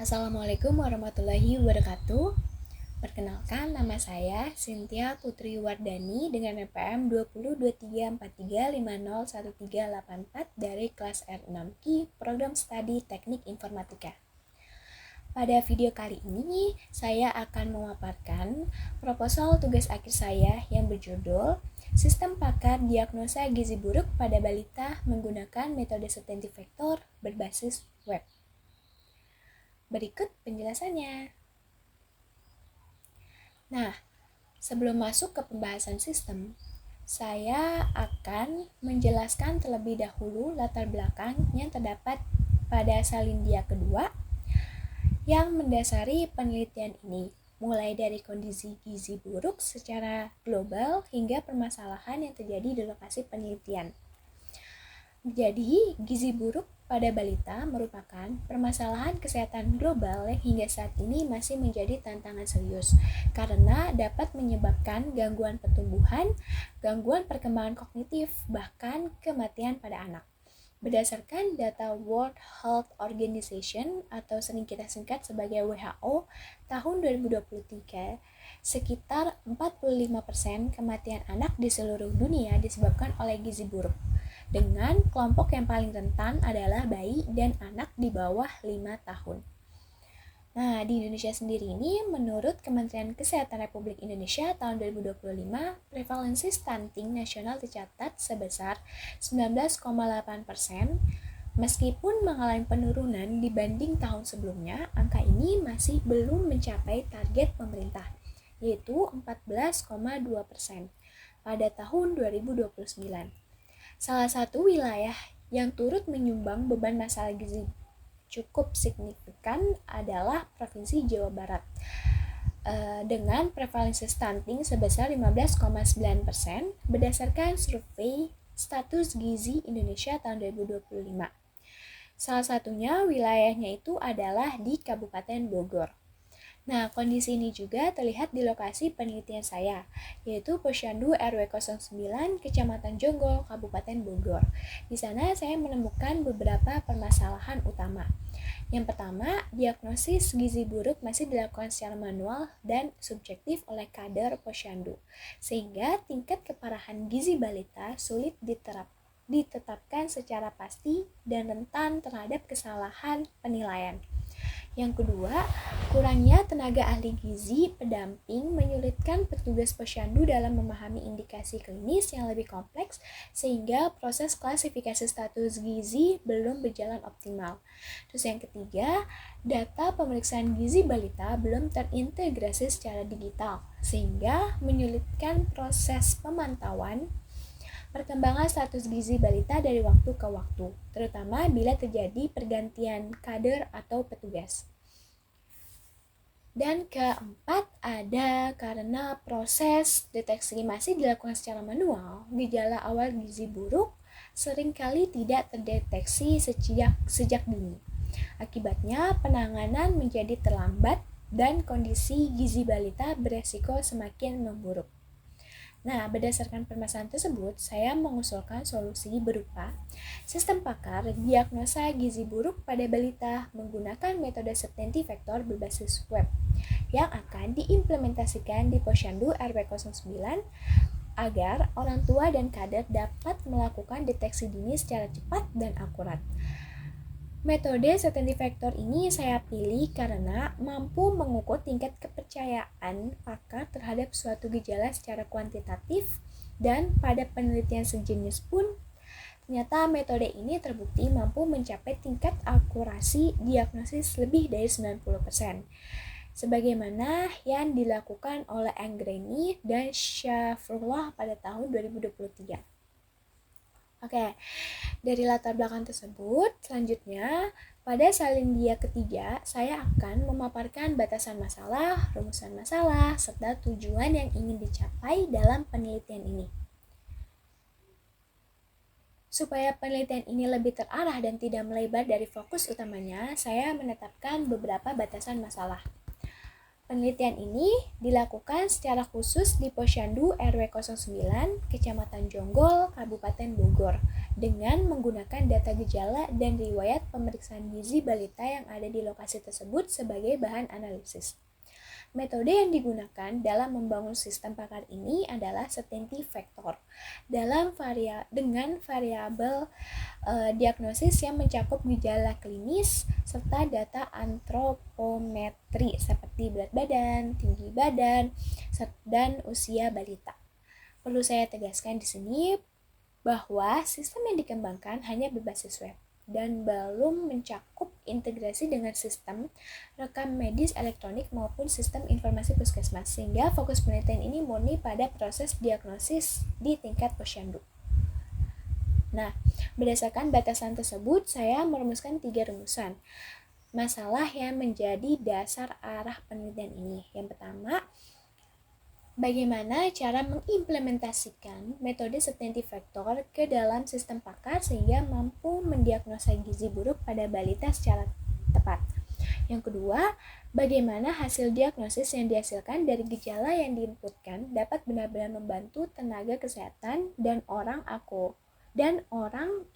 Assalamualaikum warahmatullahi wabarakatuh. Perkenalkan, nama saya Cynthia Putri Wardani dengan NPM 202343501384 dari kelas R6Q Program Studi Teknik Informatika. Pada video kali ini, saya akan memaparkan proposal tugas akhir saya yang berjudul Sistem Pakar Diagnosa Gizi Buruk pada Balita menggunakan metode Certainty Factor berbasis web. Berikut penjelasannya. Nah, sebelum masuk ke pembahasan sistem, saya akan menjelaskan terlebih dahulu latar belakang yang terdapat pada salindia kedua yang mendasari penelitian ini, mulai dari kondisi gizi buruk secara global hingga permasalahan yang terjadi di lokasi penelitian. Jadi, gizi buruk pada balita merupakan permasalahan kesehatan global yang hingga saat ini masih menjadi tantangan serius karena dapat menyebabkan gangguan pertumbuhan, gangguan perkembangan kognitif, bahkan kematian pada anak. Berdasarkan data World Health Organization atau sering kita singkat sebagai WHO tahun 2023, sekitar 45% kematian anak di seluruh dunia disebabkan oleh gizi buruk. Dengan kelompok yang paling rentan adalah bayi dan anak di bawah 5 tahun. Nah, di Indonesia sendiri ini, menurut Kementerian Kesehatan Republik Indonesia tahun 2025, prevalensi stunting nasional tercatat sebesar 19,8%. Meskipun mengalami penurunan dibanding tahun sebelumnya, angka ini masih belum mencapai target pemerintah, yaitu 14,2% pada tahun 2029. Salah satu wilayah yang turut menyumbang beban masalah gizi cukup signifikan adalah Provinsi Jawa Barat dengan prevalensi stunting sebesar 15,9% berdasarkan survei status gizi Indonesia tahun 2025. Salah satunya wilayahnya itu adalah di Kabupaten Bogor. Nah, kondisi ini juga terlihat di lokasi penelitian saya, yaitu Posyandu RW 09, Kecamatan Jonggol, Kabupaten Bogor. Di sana saya menemukan beberapa permasalahan utama. Yang pertama, diagnosis gizi buruk masih dilakukan secara manual dan subjektif oleh kader Posyandu, sehingga tingkat keparahan gizi balita sulit ditetapkan secara pasti dan rentan terhadap kesalahan penilaian. Yang kedua, kurangnya tenaga ahli gizi pendamping menyulitkan petugas posyandu dalam memahami indikasi klinis yang lebih kompleks sehingga proses klasifikasi status gizi belum berjalan optimal. Terus yang ketiga, data pemeriksaan gizi balita belum terintegrasi secara digital sehingga menyulitkan proses pemantauan perkembangan status gizi balita dari waktu ke waktu, terutama bila terjadi pergantian kader atau petugas. Dan keempat, ada karena proses deteksi masih dilakukan secara manual, gejala awal gizi buruk seringkali tidak terdeteksi sejak dini. Akibatnya, penanganan menjadi terlambat dan kondisi gizi balita beresiko semakin memburuk. Nah, berdasarkan permasalahan tersebut, saya mengusulkan solusi berupa sistem pakar diagnosa gizi buruk pada balita menggunakan metode Certainty Factor berbasis web yang akan diimplementasikan di Posyandu RW 09 agar orang tua dan kader dapat melakukan deteksi dini secara cepat dan akurat. Metode Certainty Factor ini saya pilih karena mampu mengukur tingkat kepercayaan pakar terhadap suatu gejala secara kuantitatif dan pada penelitian sejenis pun ternyata metode ini terbukti mampu mencapai tingkat akurasi diagnosis lebih dari 90%. Sebagaimana yang dilakukan oleh Anggreni dan Syafrullah pada tahun 2023. Oke, dari latar belakang tersebut, selanjutnya pada salindia ketiga, saya akan memaparkan batasan masalah, rumusan masalah, serta tujuan yang ingin dicapai dalam penelitian ini. Supaya penelitian ini lebih terarah dan tidak melebar dari fokus utamanya, saya menetapkan beberapa batasan masalah. Penelitian ini dilakukan secara khusus di Posyandu RW 09, Kecamatan Jonggol, Kabupaten Bogor, dengan menggunakan data gejala dan riwayat pemeriksaan gizi balita yang ada di lokasi tersebut sebagai bahan analisis. Metode yang digunakan dalam membangun sistem pakar ini adalah certainty factor dengan variabel diagnosis yang mencakup gejala klinis serta data antropometri seperti berat badan, tinggi badan, dan usia balita. Perlu saya tegaskan di sini bahwa sistem yang dikembangkan hanya berbasis web dan belum mencakup integrasi dengan sistem rekam medis elektronik maupun sistem informasi puskesmas, sehingga fokus penelitian ini murni pada proses diagnosis di tingkat posyandu. Nah, berdasarkan batasan tersebut, saya merumuskan 3 rumusan masalah yang menjadi dasar arah penelitian ini. Yang pertama, bagaimana cara mengimplementasikan metode certainty factor ke dalam sistem pakar sehingga mampu mendiagnosa gizi buruk pada balita secara tepat. Yang kedua, bagaimana hasil diagnosis yang dihasilkan dari gejala yang diinputkan dapat benar-benar membantu tenaga kesehatan dan orang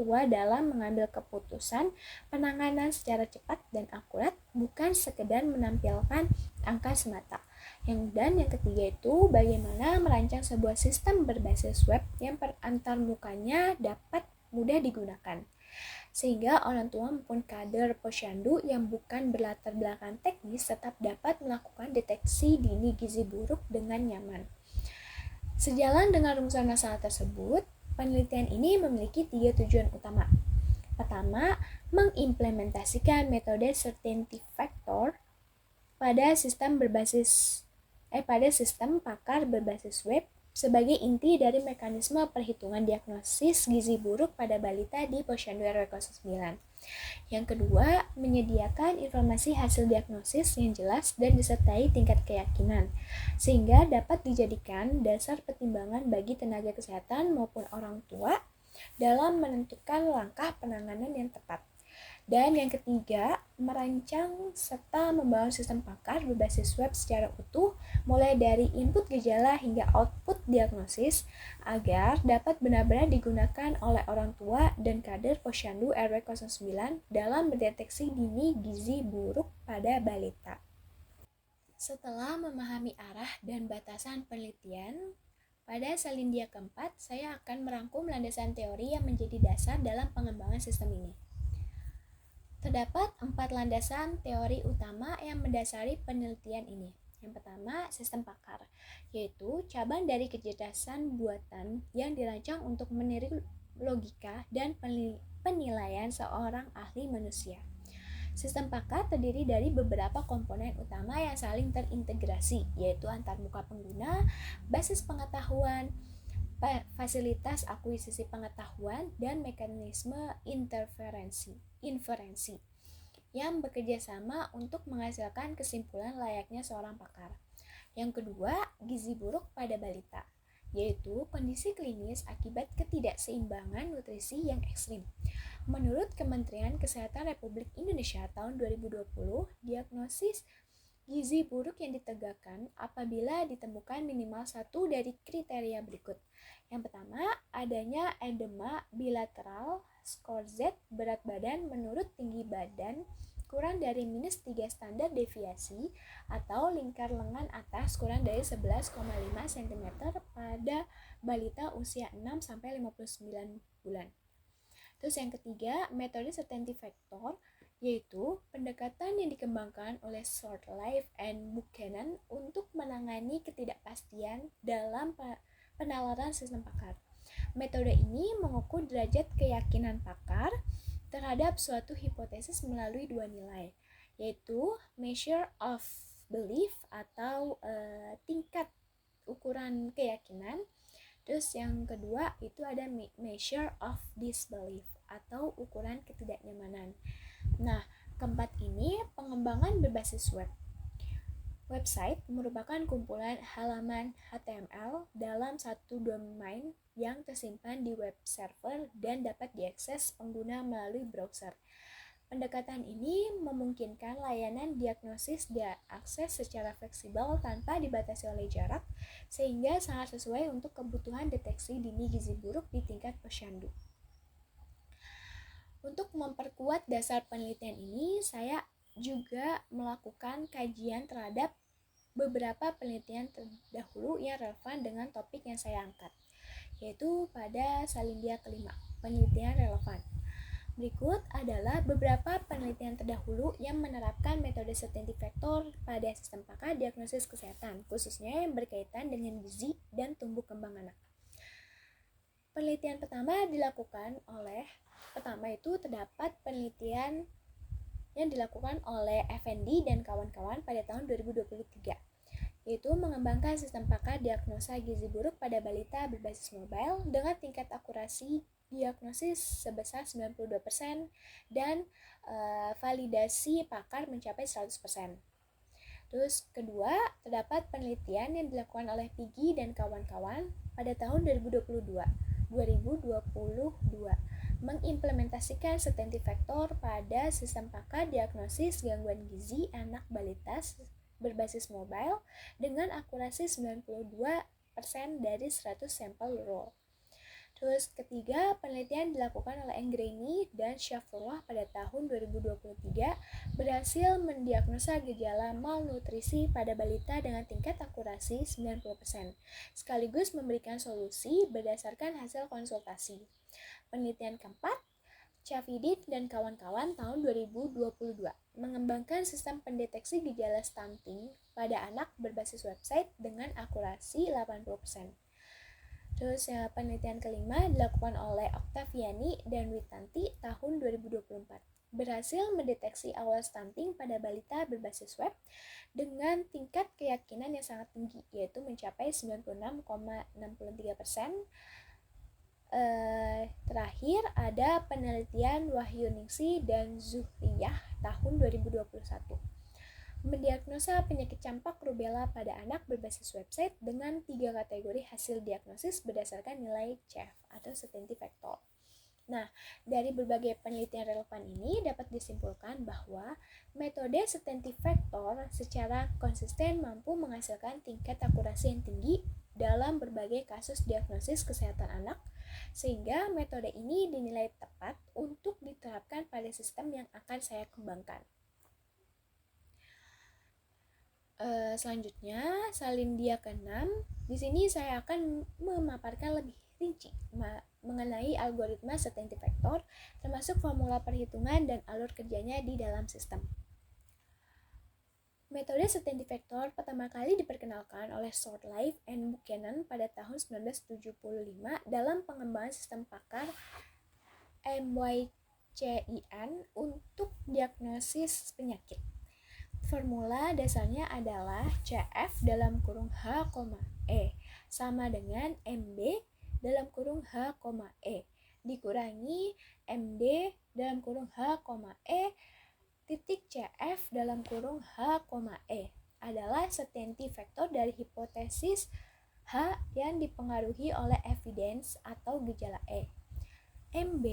tua dalam mengambil keputusan penanganan secara cepat dan akurat, bukan sekedar menampilkan angka semata. Dan yang ketiga itu bagaimana merancang sebuah sistem berbasis web yang antarmukanya dapat mudah digunakan, sehingga orang tua maupun kader posyandu yang bukan berlatar belakang teknis tetap dapat melakukan deteksi dini gizi buruk dengan nyaman. Sejalan dengan rumusan masalah tersebut, penelitian ini memiliki 3 tujuan utama. Pertama, mengimplementasikan metode certainty factor pada sistem pakar berbasis web sebagai inti dari mekanisme perhitungan diagnosis gizi buruk pada balita di Posyandu RW 09. Yang kedua, menyediakan informasi hasil diagnosis yang jelas dan disertai tingkat keyakinan, sehingga dapat dijadikan dasar pertimbangan bagi tenaga kesehatan maupun orang tua dalam menentukan langkah penanganan yang tepat. Dan yang ketiga, merancang serta membangun sistem pakar berbasis web secara utuh, mulai dari input gejala hingga output diagnosis, agar dapat benar-benar digunakan oleh orang tua dan kader Posyandu RW 09 dalam mendeteksi dini gizi buruk pada balita. Setelah memahami arah dan batasan penelitian, pada salindia keempat, saya akan merangkum landasan teori yang menjadi dasar dalam pengembangan sistem ini. Terdapat 4 landasan teori utama yang mendasari penelitian ini. Yang pertama, sistem pakar, yaitu cabang dari kecerdasan buatan yang dirancang untuk meniru logika dan penilaian seorang ahli manusia. Sistem pakar terdiri dari beberapa komponen utama yang saling terintegrasi, yaitu antarmuka pengguna, basis pengetahuan, fasilitas akuisisi pengetahuan, dan mekanisme inferensi yang bekerja sama untuk menghasilkan kesimpulan layaknya seorang pakar. Yang kedua, gizi buruk pada balita, yaitu kondisi klinis akibat ketidakseimbangan nutrisi yang ekstrim. Menurut Kementerian Kesehatan Republik Indonesia tahun 2020, diagnosis gizi buruk yang ditegakkan apabila ditemukan minimal 1 dari kriteria berikut. Yang pertama, adanya edema bilateral, skor Z, berat badan menurut tinggi badan kurang dari -3 standar deviasi, atau lingkar lengan atas kurang dari 11,5 cm pada balita usia 6-59 bulan. Terus yang ketiga, metode certainty factor, yaitu pendekatan yang dikembangkan oleh Shortlife and Buchanan untuk menangani ketidakpastian dalam penalaran sistem pakar. Metode ini mengukur derajat keyakinan pakar terhadap suatu hipotesis melalui 2 nilai, yaitu measure of belief atau tingkat ukuran keyakinan. Terus yang kedua itu ada measure of disbelief atau ukuran ketidaknyamanan. Nah, keempat ini pengembangan berbasis web. Website merupakan kumpulan halaman HTML dalam satu domain yang tersimpan di web server dan dapat diakses pengguna melalui browser. Pendekatan ini memungkinkan layanan diagnosis diakses secara fleksibel tanpa dibatasi oleh jarak, sehingga sangat sesuai untuk kebutuhan deteksi dini gizi buruk di tingkat posyandu. Untuk memperkuat dasar penelitian ini, saya juga melakukan kajian terhadap beberapa penelitian terdahulu yang relevan dengan topik yang saya angkat, yaitu pada Salindia kelima, penelitian relevan. Berikut adalah beberapa penelitian terdahulu yang menerapkan metode certainty factor pada sistem pakar diagnosis kesehatan, khususnya yang berkaitan dengan gizi dan tumbuh kembang anak. Penelitian pertama terdapat penelitian yang dilakukan oleh Effendi dan kawan-kawan pada tahun 2023, yaitu mengembangkan sistem pakar diagnosa gizi buruk pada balita berbasis mobile dengan tingkat akurasi diagnosis sebesar 92% dan validasi pakar mencapai 100%. Terus kedua, terdapat penelitian yang dilakukan oleh Pigi dan kawan-kawan pada tahun 2022 mengimplementasikan certainty factor pada sistem pakar diagnosis gangguan gizi anak balita berbasis mobile dengan akurasi 92% dari 100 sampel raw. Terus ketiga, penelitian dilakukan oleh Engreni dan Shafrullah pada tahun 2023 berhasil mendiagnosa gejala malnutrisi pada balita dengan tingkat akurasi 90%, sekaligus memberikan solusi berdasarkan hasil konsultasi. Penelitian keempat, Chafidit dan kawan-kawan tahun 2022 mengembangkan sistem pendeteksi gejala stunting pada anak berbasis website dengan akurasi 80%. Terus penelitian kelima dilakukan oleh Oktaviani dan Witanti tahun 2024. Berhasil mendeteksi awal stunting pada balita berbasis web dengan tingkat keyakinan yang sangat tinggi, yaitu mencapai 96,63%. Terakhir ada penelitian Wahyuningsi dan Zuhriyah tahun 2021. Mendiagnosa penyakit campak rubella pada anak berbasis website dengan 3 kategori hasil diagnosis berdasarkan nilai CF atau certainty factor. Nah, dari berbagai penelitian relevan ini dapat disimpulkan bahwa metode certainty factor secara konsisten mampu menghasilkan tingkat akurasi yang tinggi dalam berbagai kasus diagnosis kesehatan anak, sehingga metode ini dinilai tepat untuk diterapkan pada sistem yang akan saya kembangkan. Selanjutnya, Salindia ke-6. Di sini saya akan memaparkan lebih rinci mengenai algoritma certainty factor, termasuk formula perhitungan dan alur kerjanya di dalam sistem. Metode certainty factor pertama kali diperkenalkan oleh Shortlife and Buchanan pada tahun 1975 dalam pengembangan sistem pakar MYCIN untuk diagnosis penyakit. Formula dasarnya adalah CF dalam kurung H, E sama dengan MB dalam kurung H, E dikurangi MD dalam kurung H, E titik CF dalam kurung H, E adalah certainty factor dari hipotesis H yang dipengaruhi oleh evidence atau gejala E. MB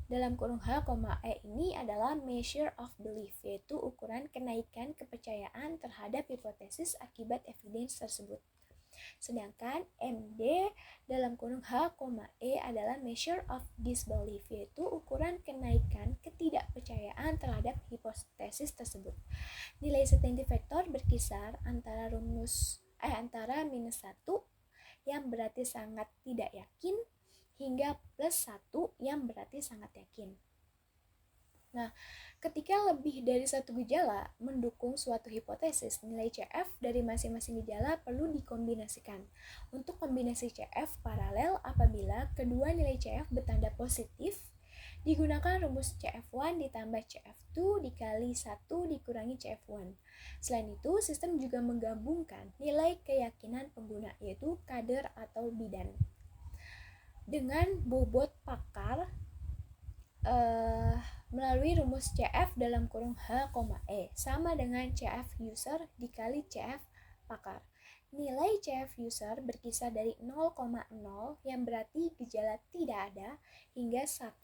dalam kurung H, E ini adalah measure of belief, yaitu ukuran kenaikan kepercayaan terhadap hipotesis akibat evidence tersebut. Sedangkan MD dalam kurung H, E adalah measure of disbelief, yaitu ukuran kenaikan ketidakpercayaan terhadap hipotesis tersebut. Nilai certainty factor berkisar antara -1 yang berarti sangat tidak yakin hingga +1 yang berarti sangat yakin. Nah, ketika lebih dari satu gejala mendukung suatu hipotesis, nilai CF dari masing-masing gejala perlu dikombinasikan. Untuk kombinasi CF paralel, apabila kedua nilai CF bertanda positif, digunakan rumus CF1 ditambah CF2 dikali 1 dikurangi CF1. Selain itu, sistem juga menggabungkan nilai keyakinan pengguna, yaitu kader atau bidan, dengan bobot pakar melalui rumus CF dalam kurung H, E sama dengan CF user dikali CF pakar. Nilai CF user berkisar dari 0,0 yang berarti gejala tidak ada hingga 1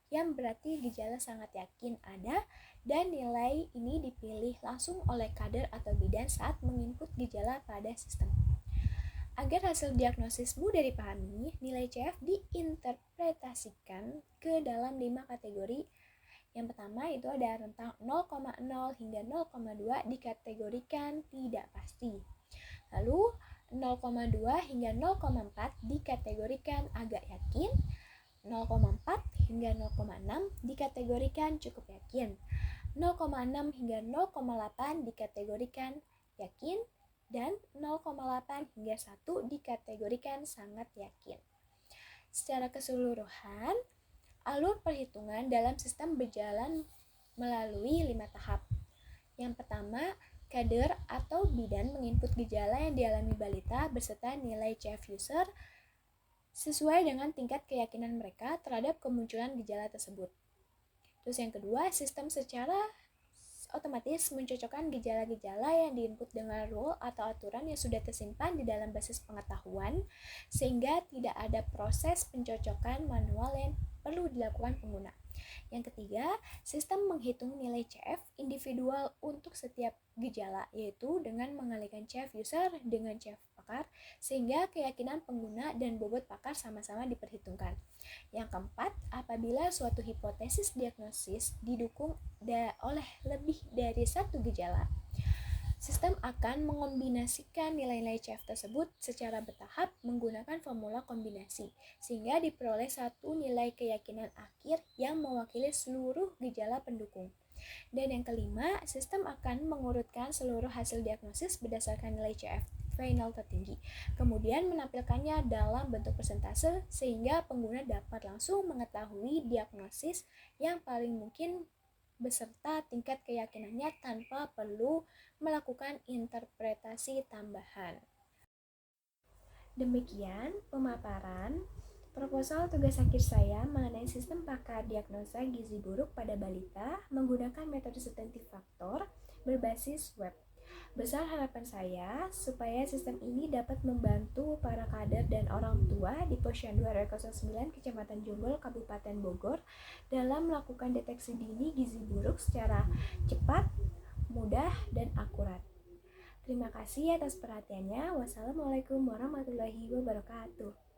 yang berarti gejala sangat yakin ada, dan nilai ini dipilih langsung oleh kader atau bidan saat menginput gejala pada sistem. Agar hasil diagnosis mudah dipahami, nilai CF diinterpretasikan ke dalam 5 kategori. Yang pertama itu ada rentang 0,0 hingga 0,2 dikategorikan tidak pasti. Lalu 0,2 hingga 0,4 dikategorikan agak yakin, 0,4 hingga 0,6 dikategorikan cukup yakin, 0,6 hingga 0,8 dikategorikan yakin, dan 0,8 hingga 1 dikategorikan sangat yakin. Secara keseluruhan, alur perhitungan dalam sistem berjalan melalui 5 tahap. Yang pertama, kader atau bidan menginput gejala yang dialami balita beserta nilai CF user sesuai dengan tingkat keyakinan mereka terhadap kemunculan gejala tersebut. Terus yang kedua, sistem secara otomatis mencocokkan gejala-gejala yang diinput dengan rule atau aturan yang sudah tersimpan di dalam basis pengetahuan, sehingga tidak ada proses pencocokan manual yang perlu dilakukan pengguna. Yang ketiga, sistem menghitung nilai CF individual untuk setiap gejala, yaitu dengan mengalihkan CF user dengan CF pakar, sehingga keyakinan pengguna dan bobot pakar sama-sama diperhitungkan. Yang keempat, apabila suatu hipotesis diagnosis didukung oleh lebih dari satu gejala, sistem akan mengombinasikan nilai-nilai CF tersebut secara bertahap menggunakan formula kombinasi, sehingga diperoleh satu nilai keyakinan akhir yang mewakili seluruh gejala pendukung. Dan yang kelima, sistem akan mengurutkan seluruh hasil diagnosis berdasarkan nilai CF final tertinggi, kemudian menampilkannya dalam bentuk persentase sehingga pengguna dapat langsung mengetahui diagnosis yang paling mungkin beserta tingkat keyakinannya tanpa perlu melakukan interpretasi tambahan. Demikian pemaparan proposal tugas akhir saya mengenai sistem pakar diagnosa gizi buruk pada balita menggunakan metode substantif faktor berbasis web. Besar harapan saya supaya sistem ini dapat membantu para kader dan orang tua di Posyandu RW 09 Kecamatan Jonggol, Kabupaten Bogor dalam melakukan deteksi dini gizi buruk secara cepat, mudah, dan akurat. Terima kasih atas perhatiannya. Wassalamualaikum warahmatullahi wabarakatuh.